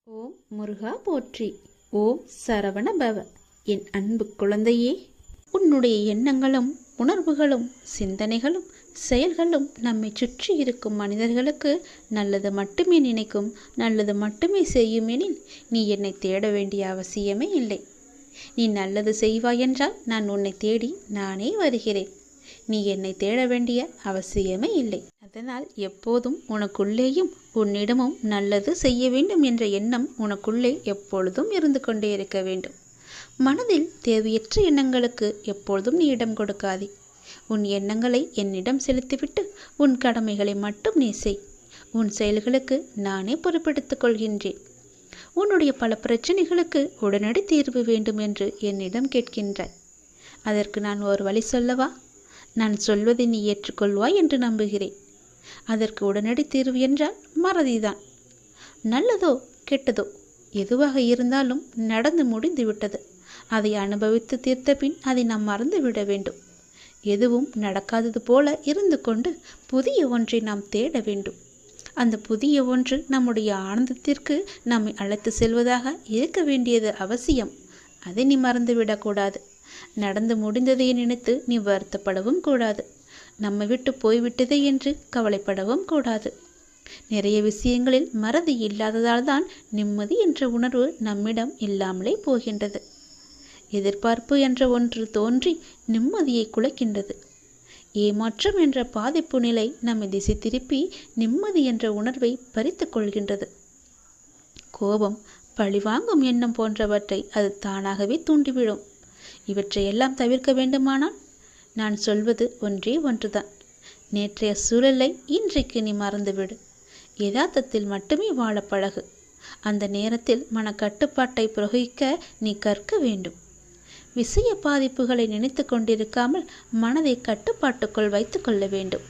ஓம் முருகா போற்றி. ஓம் சரவண பவ. என் அன்பு குழந்தையே, உன்னுடைய எண்ணங்களும் உணர்வுகளும் சிந்தனைகளும் செயல்களும் நம்மை சுற்றி இருக்கும் மனிதர்களுக்கு நல்லது மட்டுமே நினைக்கும், நல்லது மட்டுமே செய்யும் எனில் நீ என்னை தேட வேண்டிய அவசியமே இல்லை. நீ நல்லது செய்வாய் என்றால் நான் உன்னை தேடி நானே வருகிறேன். நீ என்னை தேட வேண்டிய அவசியமே இல்லை. அதனால் எப்போதும் உனக்குள்ளேயும் உன்னிடமும் நல்லது செய்ய வேண்டும் என்ற எண்ணம் உனக்குள்ளே எப்பொழுதும் இருந்து கொண்டே இருக்க வேண்டும். மனதில் தேவையற்ற எண்ணங்களுக்கு எப்பொழுதும் நீ இடம் கொடுக்காதே. உன் எண்ணங்களை என்னிடம் செலுத்திவிட்டு உன் கடமைகளை மட்டும் நீ செய். உன் செயல்களுக்கு நானே பொறுப்பெடுத்துக் கொள்கின்றேன். உன்னுடைய பல பிரச்சனைகளுக்கு உடனடி தீர்வு வேண்டும் என்று என்னிடம் கேட்கின்றாய். அதற்கு நான் ஒரு வழி சொல்லவா? நான் சொல்வதை நீ ஏற்றுக்கொள்வாய் என்று நம்புகிறேன். அதற்கு உடனடி தீர்வு என்றால் மறதிதான். நல்லதோ கெட்டதோ எதுவாக இருந்தாலும் நடந்து முடிந்து விட்டது. அதை அனுபவித்து தீர்த்த பின் அதை நாம் மறந்து விட வேண்டும். எதுவும் நடக்காதது போல இருந்து கொண்டு புதிய ஒன்றை நாம் தேட வேண்டும். அந்த புதிய ஒன்று நம்முடைய ஆனந்தத்திற்கு நம்மை அழைத்து செல்வதாக இருக்க வேண்டியது அவசியம். அதை நீ மறந்துவிடக்கூடாது. நடந்து முடிந்ததை நினைத்து நீ வருத்தப்படவும் கூடாது. நம்மை விட்டு போய்விட்டதே என்று கவலைப்படவும் கூடாது. நிறைய விஷயங்களில் மறதி இல்லாததால் தான் நிம்மதி என்ற உணர்வு நம்மிடம் இல்லாமலே போகின்றது. எதிர்பார்ப்பு என்ற ஒன்று தோன்றி நிம்மதியை குலைக்கின்றது. ஏமாற்றம் என்ற பாதிப்பு நிலை நம்மை திசை திருப்பி நிம்மதி என்ற உணர்வை பறித்து கொள்கின்றது. கோபம், பழிவாங்கும் எண்ணம் போன்றவற்றை அது தானாகவே தூண்டிவிடும். இவற்றையெல்லாம் தவிர்க்க வேண்டுமானால் நான் சொல்வது ஒன்றே ஒன்றுதான். நேற்றைய சூழலை இன்றைக்கு நீ மறந்துவிடு. யதார்த்தத்தில் மட்டுமே வாழ பழகு. அந்த நேரத்தில் மனக்கட்டுப்பாட்டை பிரயோகிக்க நீ கற்க வேண்டும். விஷய பாதிப்புகளை நினைத்து கொண்டிருக்காமல் மனதை கட்டுப்பாட்டுக்குள் வைத்து கொள்ள வேண்டும்.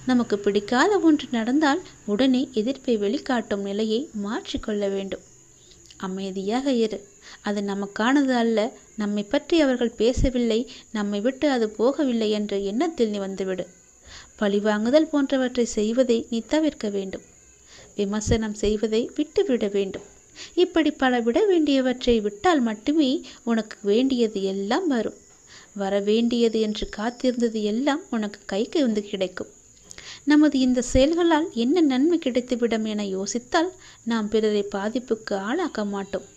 நமக்கு பிடிக்காத ஒன்று நடந்தால் உடனே எதிர்ப்பை வெளிக்காட்டும் நிலையை மாற்றிக்கொள்ள வேண்டும். அமைதியாக இரு. அது நமக்கானது அல்ல. நம்மை பற்றி அவர்கள் பேசவில்லை, நம்மை விட்டு அது போகவில்லை என்ற எண்ணத்தில் நீ வந்துவிடு. பழிவாங்குதல் போன்றவற்றை செய்வதை நீ தவிர்க்க வேண்டும். விமர்சனம் செய்வதை விட்டுவிட வேண்டும். இப்படி பல விட வேண்டியவற்றை விட்டால் மட்டுமே உனக்கு வேண்டியது எல்லாம் வரும். வர வேண்டியது என்று காத்திருந்தது எல்லாம் உனக்கு கைக்கு வந்து கிடைக்கும். நமது இந்த செயல்களால் என்ன நன்மை கிடைத்துவிடும் என யோசித்தால் நாம் பிறரை பாதிப்புக்கு ஆளாக்க மாட்டோம்.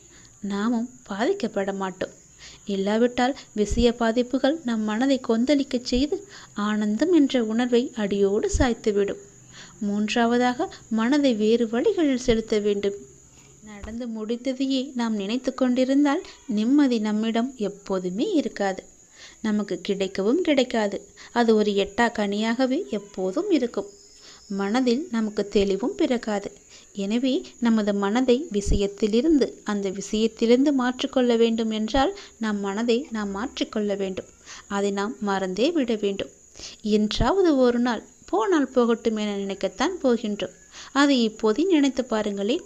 நாமும் பாதிக்கப்பட மாட்டோம். இல்லாவிட்டால் விஷய பாதிப்புகள் நம் மனதை கொந்தளிக்க செய்து ஆனந்தம் என்ற உணர்வை அடியோடு சாய்த்துவிடும். மூன்றாவதாக மனதை வேறு வழிகளில் செலுத்த வேண்டும். நடந்து முடிந்ததையே நாம் நினைத்து கொண்டிருந்தால் நிம்மதி நம்மிடம் எப்போதுமே இருக்காது. நமக்கு கிடைக்கவும் கிடைக்காது. அது ஒரு எட்டா கனியாகவே எப்போதும் இருக்கும். மனதில் நமக்கு தெளிவும் பிறக்காது. எனவே நமது மனதை அந்த விஷயத்திலிருந்து மாற்றிக்கொள்ள வேண்டும் என்றால் நம் மனதை நாம் மாற்றிக்கொள்ள வேண்டும். அதை நாம் மறந்தே விட வேண்டும். என்றாவது ஒரு நாள் போனால் போகட்டும் என நினைக்கத்தான் போகின்றோம். அதை இப்போதே நினைத்து பாருங்களேன்.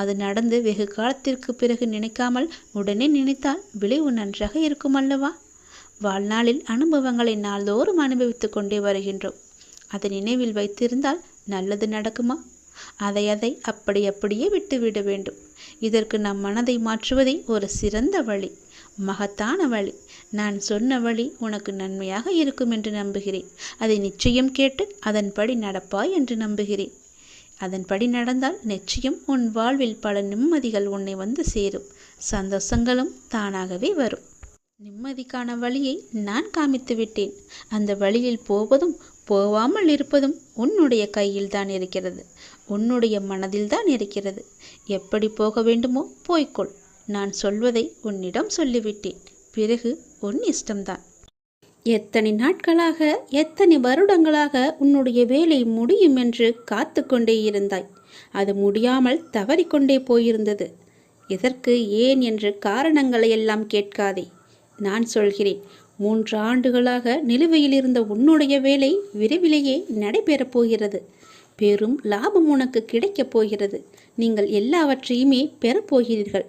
அது நடந்து வெகு காலத்திற்கு பிறகு நினைக்காமல் உடனே நினைத்தால் விளைவு நன்றாக இருக்கும் அல்லவா? வாழ்நாளில் அனுபவங்களை நாள்தோறும் அனுபவித்து கொண்டே வருகின்றோம். அதை நினைவில் வைத்திருந்தால் நல்லது நடக்குமா? அதை அப்படியே விட்டுவிட வேண்டும். இதற்கு நம் மனதை மாற்றுவதே ஒரு சிறந்த வழி, மகத்தான வழி. நான் சொன்ன வழி உனக்கு நன்மையாக இருக்கும் என்று நம்புகிறேன். அதை நிச்சயம் கேட்டு அதன்படி நடப்பாய் என்று நம்புகிறேன். அதன்படி நடந்தால் நிச்சயம் உன் வாழ்வில் பல நிம்மதிகள் உன்னை வந்து சேரும். சந்தோஷங்களும் தானாகவே வரும். நிம்மதிக்கான வழியை நான் காமித்து விட்டேன். அந்த வழியில் போவதும் போவாமல் இருப்பதும் உன்னுடைய கையில் தான் இருக்கிறது. உன்னுடைய மனதில் தான் இருக்கிறது. எப்படி போக வேண்டுமோ போய்க்கொள். நான் சொல்வதை உன்னிடம் சொல்லிவிட்டேன். பிறகு உன் இஷ்டம்தான். எத்தனை நாட்களாக, எத்தனை வருடங்களாக உன்னுடைய வேலை முடியும் என்று காத்து கொண்டே இருந்தாய். அது முடியாமல் தவறிக்கொண்டே போயிருந்தது. எதற்கு, ஏன் என்று காரணங்களை எல்லாம் கேட்காதே. நான் சொல்கிறேன். 3 ஆண்டுகளாக நிலுவையில் இருந்த உன்னுடைய வேலை விரைவிலேயே நடைபெறப் போகிறது. பெரும் லாபம் உனக்கு கிடைக்கப் போகிறது. நீங்கள் எல்லாவற்றையுமே பெறப்போகிறீர்கள்.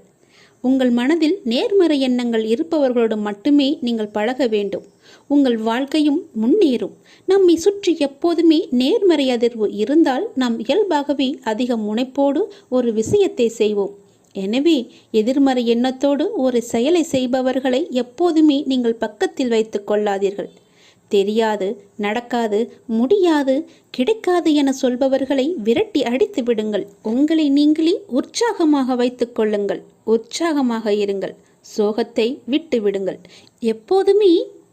உங்கள் மனதில் நேர்மறை எண்ணங்கள் இருப்பவர்களோடு மட்டுமே நீங்கள் பழக வேண்டும். உங்கள் வாழ்க்கையும் முன்னேறும். நம்மை சுற்றி எப்போதுமே நேர்மறை அதிர்வு இருந்தால் நாம் இயல்பாகவே அதிக முனைப்போடு ஒரு விஷயத்தை செய்வோம். எனவே எதிர்மறை எண்ணத்தோடு ஒரு செயலை செய்பவர்களை எப்போதுமே நீங்கள் பக்கத்தில் வைத்து கொள்ளாதீர்கள். தெரியாது, நடக்காது, முடியாது, கிடைக்காது என சொல்பவர்களை விரட்டி அடித்து விடுங்கள். உங்களை நீங்களே உற்சாகமாக வைத்துக் கொள்ளுங்கள். உற்சாகமாக இருங்கள். சோகத்தை விட்டு விடுங்கள். எப்போதுமே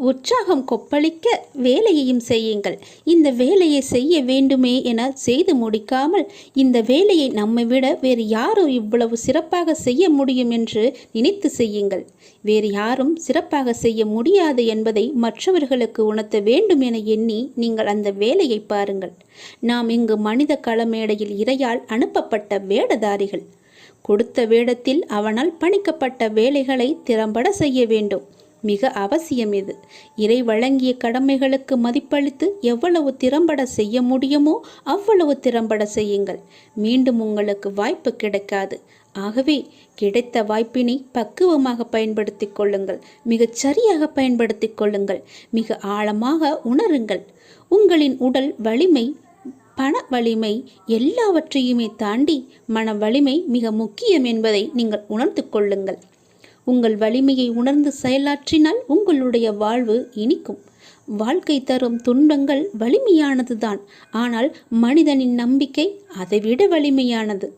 உற்சாகம் கொப்பளிக்க வேலையையும் செய்யுங்கள். இந்த வேலையை செய்ய வேண்டுமே என செய்து முடிக்காமல், இந்த வேலையை நம்மை விட வேறு யாரும் இவ்வளவு சிறப்பாக செய்ய முடியும் என்று நினைத்து செய்யுங்கள். வேறு யாரும் சிறப்பாக செய்ய முடியாது என்பதை மற்றவர்களுக்கு உணர்த்த வேண்டும் என எண்ணி நீங்கள் அந்த வேலையை பாருங்கள். நாம் இங்கு மனித களமேடையில் இறையால் அனுப்பப்பட்ட வேடதாரிகள். கொடுத்த வேடத்தில் அவனால் பணிக்கப்பட்ட வேலைகளை திறம்பட செய்ய வேண்டும். மிக அவசியம் இது. இறை வழங்கிய கடமைகளுக்கு மதிப்பளித்து எவ்வளவு திறம்பட செய்ய முடியுமோ அவ்வளவு திறம்பட செய்யுங்கள். மீண்டும் உங்களுக்கு வாய்ப்பு கிடைக்காது. ஆகவே கிடைத்த வாய்ப்பினை பக்குவமாக பயன்படுத்தி கொள்ளுங்கள். மிகச் சரியாக பயன்படுத்தி கொள்ளுங்கள். மிக ஆழமாக உணருங்கள். உங்களின் உடல் வலிமை, பண வலிமை எல்லாவற்றையுமே தாண்டி மன வலிமை மிக முக்கியம் என்பதை நீங்கள் உணர்ந்து கொள்ளுங்கள். உங்கள் வலிமையை உணர்ந்து செயலாற்றினால் உங்களுடைய வாழ்வு இனிக்கும். வாழ்க்கை தரும் துன்பங்கள் வலிமையானதுதான். ஆனால் மனிதனின் நம்பிக்கை அதைவிட வலிமையானது.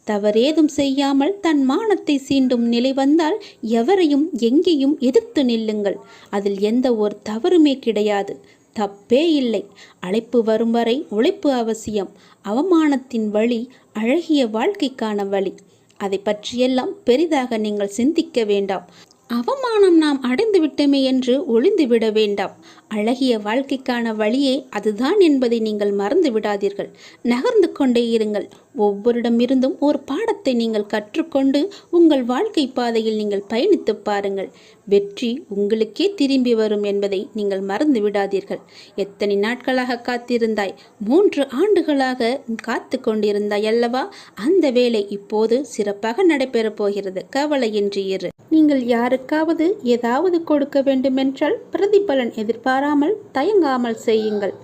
தவறேதும் செய்யாமல் தன் மானத்தை சீண்டும் நிலை வந்தால் எவரையும் எங்கேயும் எதிர்த்து நில்லுங்கள். அதில் எந்த ஒரு தவறுமே கிடையாது. தப்பே இல்லை. அழைப்பு வரும் வரை உழைப்பு அவசியம். அவமானத்தின் வழி அழகிய வாழ்க்கைக்கான வழி. அதை பற்றியெல்லாம் பெரிதாக நீங்கள் சிந்திக்க வேண்டாம். அவமானம் நாம் அடைந்து விட்டோமே என்று ஒளிந்து விட வேண்டாம். அழகிய வாழ்க்கைக்கான வழியே அதுதான் என்பதை நீங்கள் மறந்து விடாதீர்கள். நகர்ந்து கொண்டே இருங்கள். ஒவ்வொருடமிருந்தும் ஒரு பாடத்தை நீங்கள் கற்றுக்கொண்டு உங்கள் வாழ்க்கை பாதையில் நீங்கள் பயணித்து பாருங்கள். வெற்றி உங்களுக்கே திரும்பி வரும் என்பதை நீங்கள் மறந்து விடாதீர்கள். எத்தனை நாட்களாக காத்திருந்தாய்? 3 ஆண்டுகளாக காத்து கொண்டிருந்தாய் அல்லவா? அந்த வேலை இப்போது சிறப்பாக நடைபெறப் போகிறது. கவலையின்றி இரு. நீங்கள் யாருக்காவது ஏதாவது கொடுக்க வேண்டுமென்றால் பிரதிபலன் எதிர்பாராமல் தயங்காமல் செய்யுங்கள்.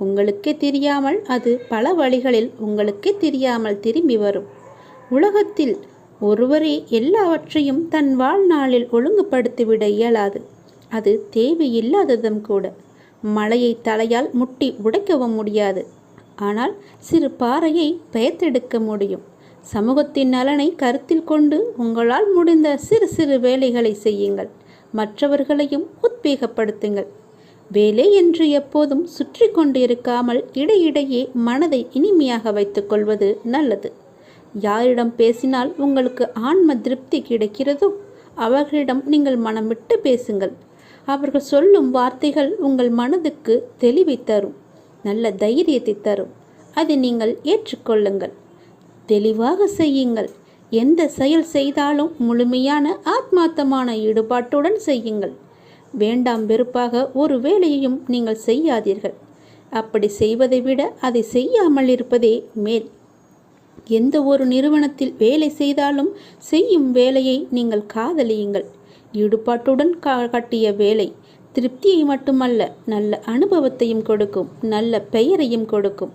உங்களுக்கே தெரியாமல் அது பல வழிகளில் உங்களுக்கே தெரியாமல் திரும்பி வரும். உலகத்தில் ஒருவரே எல்லாவற்றையும் தன் வாழ்நாளில் ஒழுங்குபடுத்திவிட இயலாது. அது தேவையில்லாததும் கூட. மலையை தலையால் முட்டி உடைக்கவும் முடியாது. ஆனால் சிறு பாறையை பெயர்த்தெடுக்க முடியும். சமூகத்தின் நலனை கருத்தில் கொண்டு உங்களால் முடிந்த சிறு சிறு வேலைகளை செய்யுங்கள். மற்றவர்களையும் உத்வேகப்படுத்துங்கள். வேலை என்று எப்போதும் சுற்றி கொண்டு இருக்காமல் இடையிடையே மனதை இனிமையாக வைத்துக் கொள்வது நல்லது. யாரிடம் பேசினால் உங்களுக்கு ஆன்ம திருப்தி கிடைக்கிறதோ அவர்களிடம் நீங்கள் மனம் விட்டு பேசுங்கள். அவர்கள் சொல்லும் வார்த்தைகள் உங்கள் மனதுக்கு தெளிவை தரும், நல்ல தைரியத்தை தரும். அதை நீங்கள் ஏற்றுக்கொள்ளுங்கள். தெளிவாக செய்யுங்கள். எந்த செயல் செய்தாலும் முழுமையான ஆத்மார்த்தமான ஈடுபாட்டுடன் செய்யுங்கள். வேண்டாம் வெறுப்பாக ஒரு வேலையையும் நீங்கள் செய்யாதீர்கள். அப்படி செய்வதை விட அதை செய்யாமல் இருப்பதே மேல். எந்த ஒரு நிறுவனத்தில் வேலை செய்தாலும் செய்யும் வேலையை நீங்கள் காதலியுங்கள். ஈடுபாட்டுடன் கட்டிய வேலை திருப்தியை மட்டுமல்ல, நல்ல அனுபவத்தையும் கொடுக்கும், நல்ல பெயரையும் கொடுக்கும்.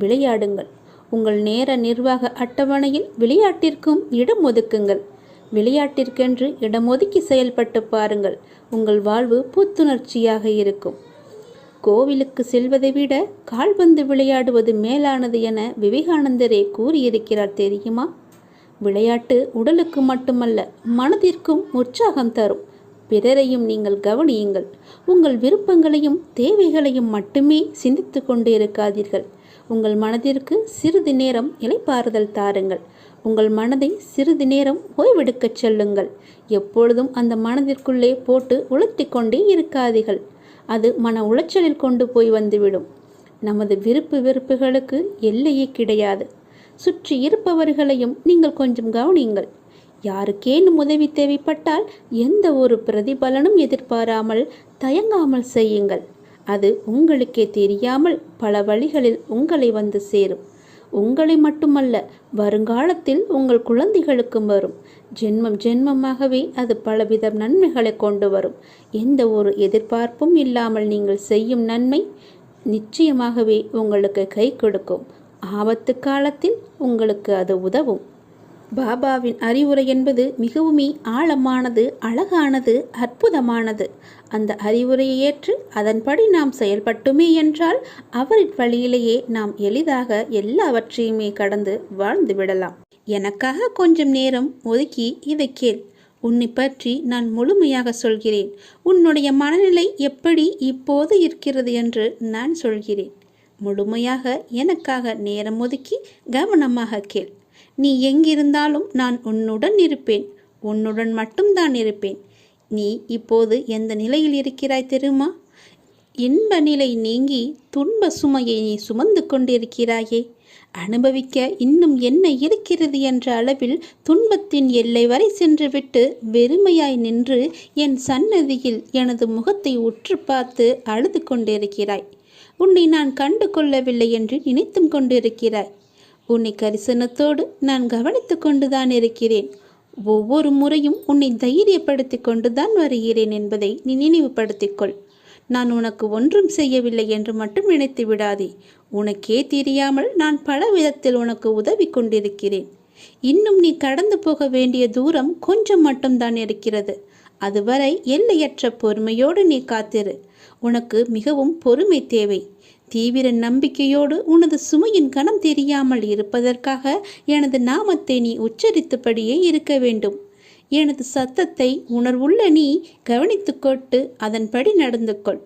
விளையாடுங்கள். உங்கள் நேர நிர்வாக அட்டவணையில் விளையாட்டிற்கும் இடம் ஒதுக்குங்கள். விளையாட்டிற்கென்று இடம் ஒதுக்கி செயல்பட்டு பாருங்கள். உங்கள் வாழ்வு புத்துணர்ச்சியாக இருக்கும். கோவிலுக்கு செல்வதை விட கால்பந்து விளையாடுவது மேலானது என விவேகானந்தரே கூறியிருக்கிறார் தெரியுமா? விளையாட்டு உடலுக்கு மட்டுமல்ல, மனதிற்கும் உற்சாகம் தரும். பிறரையும் நீங்கள் கவனியுங்கள். உங்கள் விருப்பங்களையும் தேவைகளையும் மட்டுமே சிந்தித்து கொண்டு இருக்காதீர்கள். உங்கள் மனதிற்கு சிறிது நேரம் இளைப்பாறுதல் தாருங்கள். உங்கள் மனதை சிறிது நேரம் ஓய்வெடுக்கச் செல்லுங்கள். எப்பொழுதும் அந்த மனதிற்குள்ளே போட்டு உலர்த்தி கொண்டே இருக்காதீர்கள். அது மன உளைச்சலில் கொண்டு போய் வந்துவிடும். நமது விருப்பு வெறுப்புகளுக்கு எல்லையே கிடையாது. சுற்றி இருப்பவர்களையும் நீங்கள் கொஞ்சம் கவனியுங்கள். யாருக்கேனும் உதவி தேவைப்பட்டால் எந்த ஒரு பிரதிபலனும் எதிர்பாராமல் தயங்காமல் செய்யுங்கள். அது உங்களுக்கே தெரியாமல் பல வழிகளில் உங்களை வந்து சேரும். உங்களை மட்டுமல்ல, வருங்காலத்தில் உங்கள் குழந்தைகளுக்கும் வரும். ஜென்மம் ஜென்மமாகவே அது பலவித நன்மைகளை கொண்டு வரும். எந்த ஒரு எதிர்பார்ப்பும் இல்லாமல் நீங்கள் செய்யும் நன்மை நிச்சயமாகவே உங்களுக்கு கை கொடுக்கும். ஆபத்து காலத்தில் உங்களுக்கு அது உதவும். பாபாவின் அறிவுரை என்பது மிகவுமே ஆழமானது, அழகானது, அற்புதமானது. அந்த அறிவுரையை ஏற்று அதன்படி நாம் செயல்பட்டுமே என்றால் அவரின் வழியிலேயே நாம் எளிதாக எல்லாவற்றையுமே கடந்து வாழ்ந்து விடலாம். எனக்காக கொஞ்சம் நேரம் ஒதுக்கி இதை கேள். உன்னை பற்றி நான் முழுமையாக சொல்கிறேன். உன்னுடைய மனநிலை எப்படி இப்போது இருக்கிறது என்று நான் சொல்கிறேன். முழுமையாக எனக்காக நேரம் ஒதுக்கி கவனமாக கேள். நீ எங்கிருந்தாலும் நான் உன்னுடன் இருப்பேன். உன்னுடன் மட்டும்தான் இருப்பேன். நீ இப்போது எந்த நிலையில் இருக்கிறாய் தெரியுமா? இன்ப நிலை நீங்கி துன்ப சுமையை நீ சுமந்து கொண்டிருக்கிறாயே. அனுபவிக்க இன்னும் என்ன இருக்கிறது என்ற அளவில் துன்பத்தின் எல்லை வரை சென்றுவிட்டு வெறுமையாய் நின்று என் சன்னதியில் எனது முகத்தை உற்று பார்த்து அழுது கொண்டிருக்கிறாய். உன்னை நான் கண்டு கொள்ளவில்லை என்று நினைத்தும் கொண்டிருக்கிறாய். உன்னை கரிசனத்தோடு நான் கவனித்து கொண்டுதான் இருக்கிறேன். ஒவ்வொரு முறையும் உன்னை தைரியப்படுத்தி கொண்டுதான் வருகிறேன் என்பதை நீ நினைவுபடுத்திக்கொள். நான் உனக்கு ஒன்றும் செய்யவில்லை என்று மட்டும் நினைத்து விடாதே. உனக்கே தெரியாமல் நான் பல விதத்தில் உனக்கு உதவி கொண்டிருக்கிறேன். இன்னும் நீ கடந்து போக வேண்டிய தூரம் கொஞ்சம் மட்டும்தான் இருக்கிறது. அதுவரை எல்லையற்ற பொறுமையோடு நீ காத்திரு. உனக்கு மிகவும் பொறுமை தேவை. தீவிர நம்பிக்கையோடு உனது சுமையின் கணம் தெரியாமல் இருப்பதற்காக எனது நாமத்தை நீ உச்சரித்தபடியே இருக்க வேண்டும். எனது சத்தத்தை உணர்வுள்ள நீ கவனித்து கொண்டு அதன்படி நடந்து கொள்.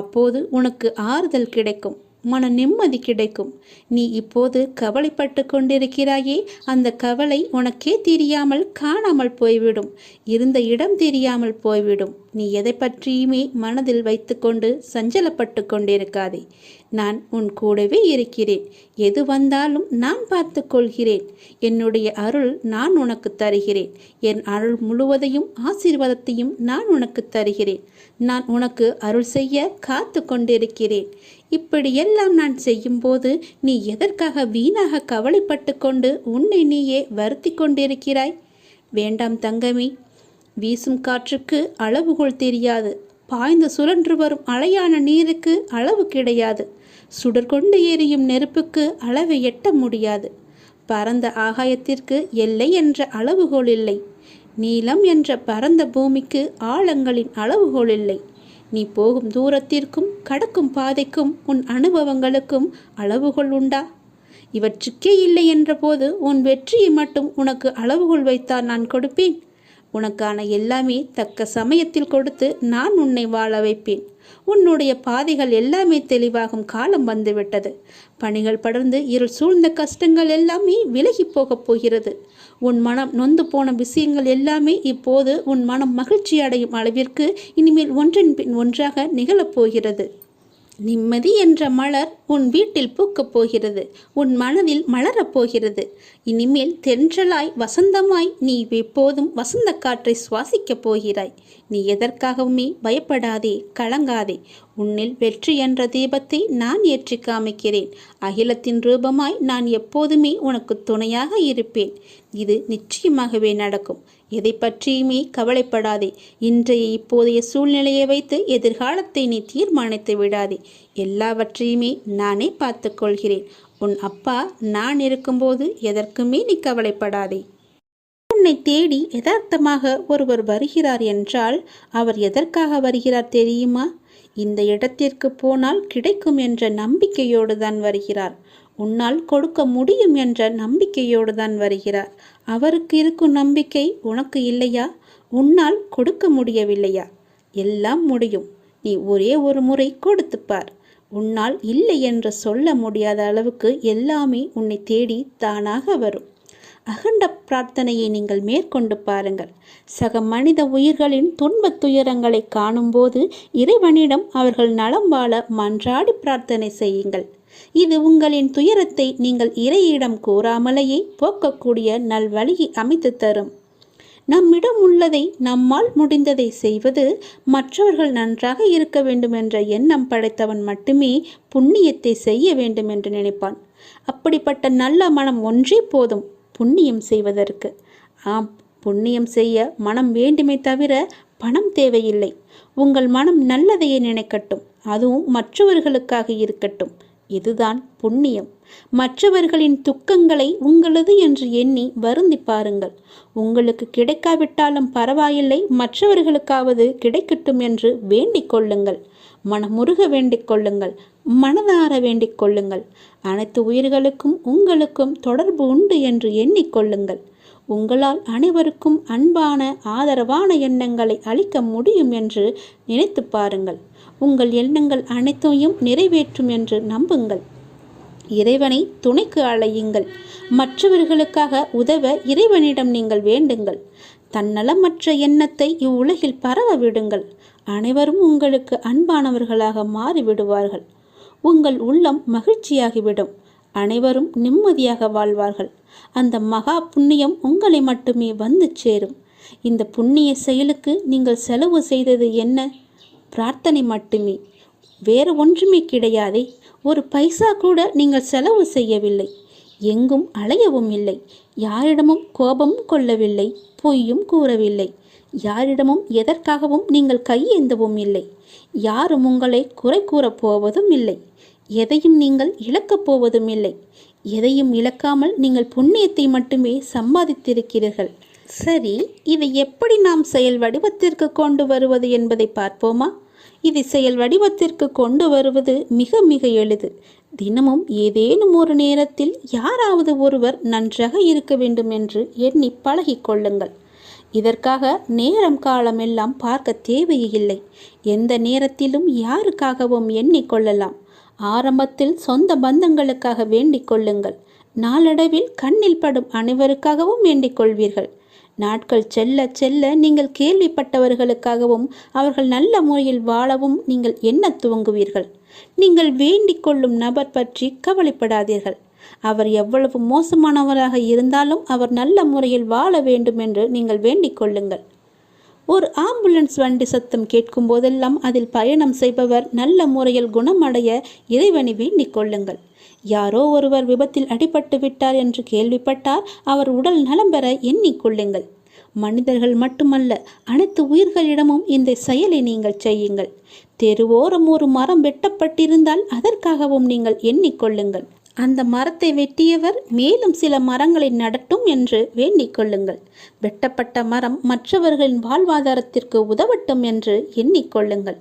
அப்போது உனக்கு ஆறுதல் கிடைக்கும், மன நிம்மதி கிடைக்கும். நீ இப்போது கவலைப்பட்டு கொண்டிருக்கிறாயே, அந்த கவலை உனக்கே தெரியாமல் காணாமல் போய்விடும். இருந்த இடம் தெரியாமல் போய்விடும். நீ எதை பற்றியுமே மனதில் வைத்து கொண்டு சஞ்சலப்பட்டு கொண்டிருக்காதே. நான் உன் கூடவே இருக்கிறேன். எது வந்தாலும் நான் பார்த்து கொள்கிறேன். என்னுடைய அருள் நான் உனக்கு தருகிறேன். என் அருள் முழுவதையும் ஆசீர்வாதத்தையும் நான் உனக்கு தருகிறேன். நான் உனக்கு அருள் செய்ய காத்து கொண்டிருக்கிறேன். இப்படியெல்லாம் நான் செய்யும்போது நீ எதற்காக வீணாக கவலைப்பட்டு கொண்டு உன்னை நீயே வருத்தி கொண்டிருக்கிறாய்? வேண்டாம் தங்கமே. வீசும் காற்றுக்கு அளவுகோல் தெரியாது. பாய்ந்து சுழன்று வரும் அலையான நீருக்கு அளவு கிடையாது. சுடர் கொண்டு எரியும் நெருப்புக்கு அளவை எட்ட முடியாது. பரந்த ஆகாயத்திற்கு எல்லை என்ற அளவுகோல் இல்லை. நீளம் என்ற பரந்த பூமிக்கு ஆழங்களின் அளவுகோல் இல்லை. நீ போகும் தூரத்திற்கும் கடக்கும் பாதைக்கும் உன் அனுபவங்களுக்கும் அளவுகோல் உண்டா? இவற்றுக்கே இல்லை என்ற போது உன் வெற்றியை மட்டும் உனக்கு அளவுகோல் வைத்தால் நான் கொடுப்பேன். உனக்கான எல்லாமே தக்க சமயத்தில் கொடுத்து நான் உன்னை வாழ வைப்பேன். உன்னுடைய பாதைகள் எல்லாமே தெளிவாகும் காலம் வந்துவிட்டது. பணிகள் படர்ந்து இருள் சூழ்ந்த கஷ்டங்கள் எல்லாமே விலகி போகப் போகிறது. உன் மனம் நொந்து போன விஷயங்கள் எல்லாமே இப்போது உன் மனம் மகிழ்ச்சி அடையும் அளவிற்கு இனிமேல் ஒன்றின் பின் ஒன்றாக நிகழப்போகிறது. நிம்மதி என்ற மலர் உன் வீட்டில் பூக்கப் போகிறது. உன் மனதில் மலரப் போகிறது. இனிமேல் தென்றலாய் வசந்தமாய் நீ எப்போதும் வசந்த காற்றை சுவாசிக்கப் போகிறாய். நீ எதற்காகவுமே பயப்படாதே, கலங்காதே. உன்னில் வெற்றி என்ற தீபத்தை நான் ஏற்றி காமிக்கிறேன். அகிலத்தின் ரூபமாய் நான் எப்போதுமே உனக்கு துணையாக இருப்பேன். இது நிச்சயமாகவே நடக்கும். எதை பற்றியுமே கவலைப்படாதே. இன்றைய இப்போதைய சூழ்நிலையை வைத்து எதிர்காலத்தை நீ தீர்மானித்து விடாதே. எல்லாவற்றையுமே நானே பார்த்து கொள்கிறேன். உன் அப்பா நான் இருக்கும்போது எதற்குமே நீ கவலைப்படாதே. உன்னை தேடி யதார்த்தமாக ஒருவர் வருகிறார் என்றால் அவர் எதற்காக வருகிறார் தெரியுமா? இந்த இடத்திற்கு போனால் கிடைக்கும் என்ற நம்பிக்கையோடு தான் வருகிறார். உன்னால் கொடுக்க முடியும் என்ற நம்பிக்கையோடு தான் வருகிறார். அவருக்கு இருக்கும் நம்பிக்கை உனக்கு இல்லையா? உன்னால் கொடுக்க முடியவில்லையா? எல்லாம் முடியும். நீ ஒரே ஒரு முறை கொடுத்துப்பார். உன்னால் இல்லை என்று சொல்ல முடியாத அளவுக்கு எல்லாமே உன்னை தேடி தானாக வரும். அகண்ட பிரார்த்தனையை நீங்கள் மேற்கொண்டு பாருங்கள். சக மனித உயிர்களின் துன்பத் துயரங்களை காணும்போது இறைவனிடம் அவர்கள் நலம் வாழ மன்றாடி பிரார்த்தனை செய்யுங்கள். இது உங்களின் துயரத்தை நீங்கள் இறையிடம் கூறாமலேயே போக்கக்கூடிய நல்வழியை அமைத்து தரும். நம்மிடம் உள்ளதை, நம்மால் முடிந்ததை செய்வது, மற்றவர்கள் நன்றாக இருக்க வேண்டும் என்ற எண்ணம் படைத்தவன் மட்டுமே புண்ணியத்தை செய்ய வேண்டும் என்று நினைப்பான். அப்படிப்பட்ட நல்ல மனம் ஒன்றே போதும் புண்ணியம் செய்வதற்கு. ஆம், புண்ணியம் செய்ய மனம் வேண்டுமே தவிர பணம் தேவையில்லை. உங்கள் மனம் நல்லதையே நினைக்கட்டும். அதுவும் மற்றவர்களுக்காக இருக்கட்டும். இதுதான் புண்ணியம். மற்றவர்களின் துக்கங்களை உங்களது என்று எண்ணி வருந்தி பாருங்கள். உங்களுக்கு கிடைக்காவிட்டாலும் பரவாயில்லை, மற்றவர்களுக்காவது கிடைக்கட்டும் என்று வேண்டிக் கொள்ளுங்கள். மனமுருக வேண்டிக் கொள்ளுங்கள். மனதார வேண்டிக் கொள்ளுங்கள். அனைத்து உயிர்களுக்கும் உங்களுக்கும் தொடர்பு உண்டு என்று எண்ணிக்கொள்ளுங்கள். உங்களால் அனைவருக்கும் அன்பான ஆதரவான எண்ணங்களை அளிக்க முடியும் என்று நினைத்து பாருங்கள். உங்கள் எண்ணங்கள் அனைத்தையும் நிறைவேற்றும் என்று நம்புங்கள். இறைவனை துணைக்கு அழையுங்கள். மற்றவர்களுக்காக உதவ இறைவனிடம் நீங்கள் வேண்டுங்கள். தன்னலமற்ற எண்ணத்தை இவ்வுலகில் பரவ விடுங்கள். அனைவரும் உங்களுக்கு அன்பானவர்களாக மாறிவிடுவார்கள். உங்கள் உள்ளம் மகிழ்ச்சியாகிவிடும். அனைவரும் நிம்மதியாக வாழ்வார்கள். அந்த மகா புண்ணியம் உங்களை மட்டுமே வந்து சேரும். இந்த புண்ணிய செயலுக்கு நீங்கள் செலவு செய்தது என்ன? பிரார்த்தனை மட்டுமே, வேறு ஒன்றுமே கிடையாதே. ஒரு பைசா கூட நீங்கள் செலவு செய்யவில்லை. எங்கும் அலையவும் இல்லை. யாரிடமும் கோபமும் கொள்ளவில்லை. பொய்யும் கூறவில்லை. யாரிடமும் எதற்காகவும் நீங்கள் கையேந்தவும் இல்லை. யாரும் உங்களை குறை கூறப் போவதும் இல்லை. எதையும் நீங்கள் இழக்கப் போவதும் இல்லை. எதையும் இழக்காமல் நீங்கள் புண்ணியத்தை மட்டுமே சம்பாதித்திருக்கிறீர்கள். சரி, இதை எப்படி நாம் செயல் வடிவத்திற்கு கொண்டு வருவது என்பதை பார்ப்போமா? இதை செயல் வடிவத்திற்கு கொண்டு வருவது மிக மிக எளிது. தினமும் ஏதேனும் ஒரு நேரத்தில் யாராவது ஒருவர் நன்றாக இருக்க வேண்டும் என்று எண்ணி பழகிக் கொள்ளுங்கள். இதற்காக நேரம் காலமெல்லாம் பார்க்க தேவையில்லை. எந்த நேரத்திலும் யாருக்காகவும் எண்ணிக்கொள்ளலாம். ஆரம்பத்தில் சொந்த பந்தங்களுக்காக வேண்டிக் கொள்ளுங்கள். நாளடைவில் கண்ணில் படும் அனைவருக்காகவும் வேண்டிக் கொள்வீர்கள். நாட்கள் செல்ல செல்ல நீங்கள் கேள்விப்பட்டவர்களுக்காகவும் அவர்கள் நல்ல முறையில் வாழவும் நீங்கள் எண்ணத் துவங்குவீர்கள். நீங்கள் வேண்டிக் கொள்ளும் நபர் பற்றி கவலைப்படாதீர்கள். அவர் எவ்வளவு மோசமானவராக இருந்தாலும் அவர் நல்ல முறையில் வாழ வேண்டும் என்று நீங்கள் வேண்டிக் கொள்ளுங்கள். ஒரு ஆம்புலன்ஸ் வண்டி சத்தம் கேட்கும் போதெல்லாம் அதில் பயணம் செய்பவர் நல்ல முறையில் குணமடைய இறைவனை வேண்டிக் கொள்ளுங்கள். யாரோ ஒருவர் விபத்தில் அடிபட்டு விட்டார் என்று கேள்விப்பட்டார், அவர் உடல் நலம் பெற எண்ணிக்கொள்ளுங்கள். மனிதர்கள் மட்டுமல்ல, அனைத்து உயிர்களிடமும் இந்த செயலை நீங்கள் செய்யுங்கள். தெருவோரம் ஒரு மரம் வெட்டப்பட்டிருந்தால் அதற்காகவும் நீங்கள் எண்ணிக்கொள்ளுங்கள். அந்த மரத்தை வெட்டியவர் மேலும் சில மரங்களை நடட்டும் என்று வேண்டிக் கொள்ளுங்கள். வெட்டப்பட்ட மரம் மற்றவர்களின் வாழ்வாதாரத்திற்கு உதவட்டும் என்று எண்ணிக்கொள்ளுங்கள்.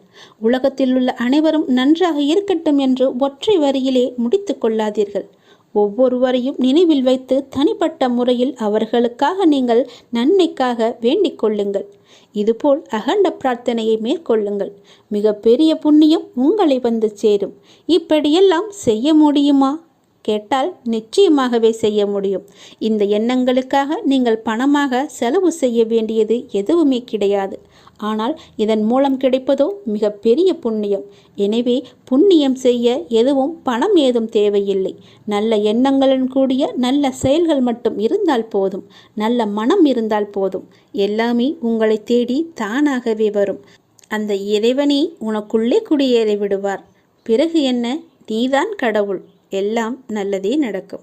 உலகத்தில் உள்ள அனைவரும் நன்றாக இருக்கட்டும் என்று ஒற்றை வரியிலே முடித்து கொள்ளாதீர்கள். ஒவ்வொருவரையும் நினைவில் வைத்து தனிப்பட்ட முறையில் அவர்களுக்காக நீங்கள் நன்மைக்காக வேண்டிக் கொள்ளுங்கள். இதுபோல் அகண்ட பிரார்த்தனையை மேற்கொள்ளுங்கள். மிக பெரிய புண்ணியம் உங்களை வந்து சேரும். இப்படியெல்லாம் செய்ய முடியுமா கேட்டால் நிச்சயமாகவே செய்ய முடியும். இந்த எண்ணங்களுக்காக நீங்கள் பணமாக செலவு செய்ய வேண்டியது எதுவுமே கிடையாது. ஆனால் இதன் மூலம் கிடைப்பதோ மிக பெரிய புண்ணியம். எனவே புண்ணியம் செய்ய எதுவும் பணம் ஏதும் தேவையில்லை. நல்ல எண்ணங்களுடன் கூடிய நல்ல செயல்கள் மட்டும் இருந்தால் போதும். நல்ல மனம் இருந்தால் போதும். எல்லாமே உங்களை தேடி தானாகவே வரும். அந்த இறைவனே உனக்குள்ளே குடியேறி விடுவார். பிறகு என்ன? நீதான் கடவுள். எல்லாம் நல்லதே நடக்கும்.